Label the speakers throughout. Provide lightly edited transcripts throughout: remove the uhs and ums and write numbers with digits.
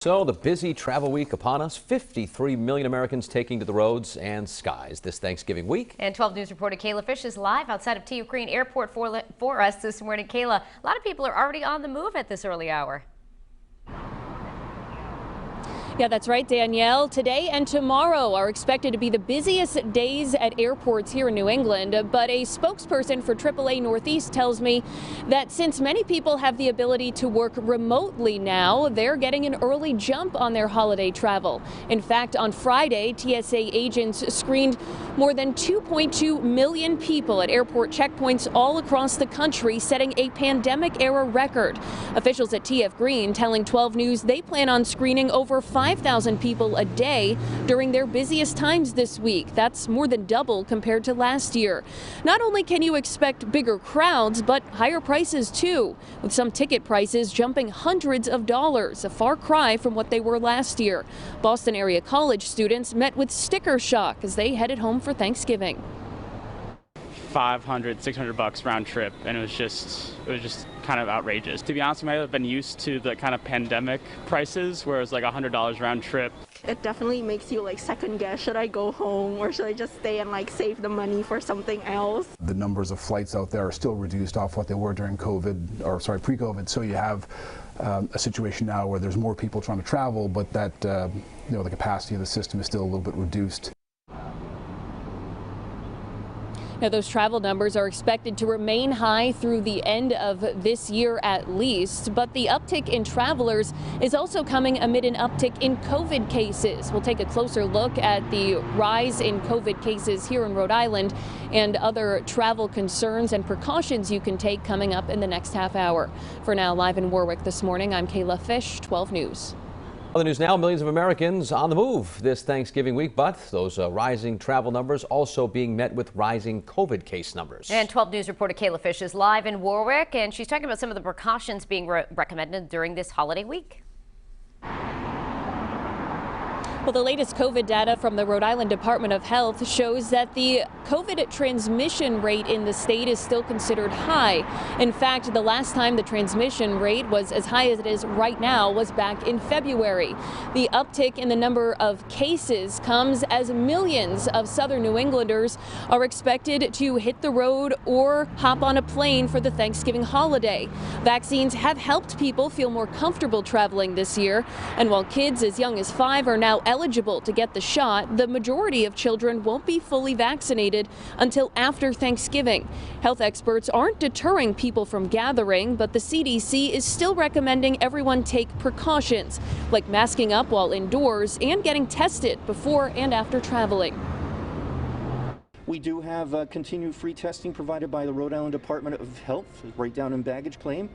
Speaker 1: So the busy travel week upon us, 53 million Americans taking to the roads and skies this Thanksgiving week.
Speaker 2: And 12 News reporter KAYLA Fish is live outside of TF Green Airport for us this morning. KAYLA, a lot of people are already on the move at this early hour.
Speaker 3: Yeah, that's right, Danielle. Today and tomorrow are expected to be the busiest days at airports here in New England. But a spokesperson for AAA Northeast tells me that since many people have the ability to work remotely now, they're getting an early jump on their holiday travel. In fact, on Friday, TSA agents screened more than 2.2 million people at airport checkpoints all across the country, setting a pandemic-era record. Officials at TF Green telling 12 News they plan on screening over 5,000 people a day during their busiest times this week. That's more than double compared to last year. Not only can you expect bigger crowds, but higher prices too, with some ticket prices jumping hundreds of dollars, a far cry from what they were last year. Boston area college students met with sticker shock as they headed home for Thanksgiving.
Speaker 4: $500, $600 round trip, and it was just kind of outrageous. To be honest, I have been used to the kind of pandemic prices where it was like $100 round trip.
Speaker 5: It definitely makes you like second guess, should I go home or should I just stay and like save the money for something else? The
Speaker 6: numbers of flights out there are still reduced off what they were during pre-COVID, so you have a situation now where there's more people trying to travel, but that the capacity of the system is still a little bit reduced.
Speaker 3: Now, those travel numbers are expected to remain high through the end of this year at least, but the uptick in travelers is also coming amid an uptick in COVID cases. We'll take a closer look at the rise in COVID cases here in Rhode Island and other travel concerns and precautions you can take coming up in the next half hour. For now, live in Warwick this morning, I'm KAYLA Fish, 12 News.
Speaker 1: Other news now, millions of Americans on the move this Thanksgiving week, but those rising travel numbers also being met with rising COVID case numbers.
Speaker 2: And 12 News reporter KAYLA Fish is live in Warwick, and she's talking about some of the precautions being recommended during this holiday week.
Speaker 3: Well, the latest COVID data from the Rhode Island Department of Health shows that the COVID transmission rate in the state is still considered high. In fact, the last time the transmission rate was as high as it is right now was back in February. The uptick in the number of cases comes as millions of southern New Englanders are expected to hit the road or hop on a plane for the Thanksgiving holiday. Vaccines have helped people feel more comfortable traveling this year, and while kids as young as 5 are now eligible to get the shot, the majority of children won't be fully vaccinated until after Thanksgiving. Health experts aren't deterring people from gathering, but the CDC is still recommending everyone take precautions, like masking up while indoors and getting tested before and after traveling.
Speaker 7: We do have continued free testing provided by the Rhode Island Department of Health, right down in baggage claim.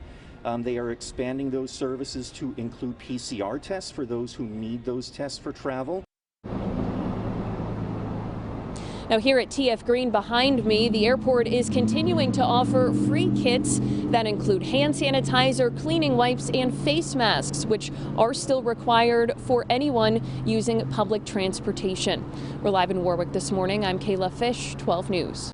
Speaker 7: They are expanding those services to include PCR tests for those who need those tests for travel.
Speaker 3: Now, here at TF Green behind me, the airport is continuing to offer free kits that include hand sanitizer, cleaning wipes, and face masks, which are still required for anyone using public transportation. We're live in Warwick this morning. I'm KAYLA Fish, 12 News.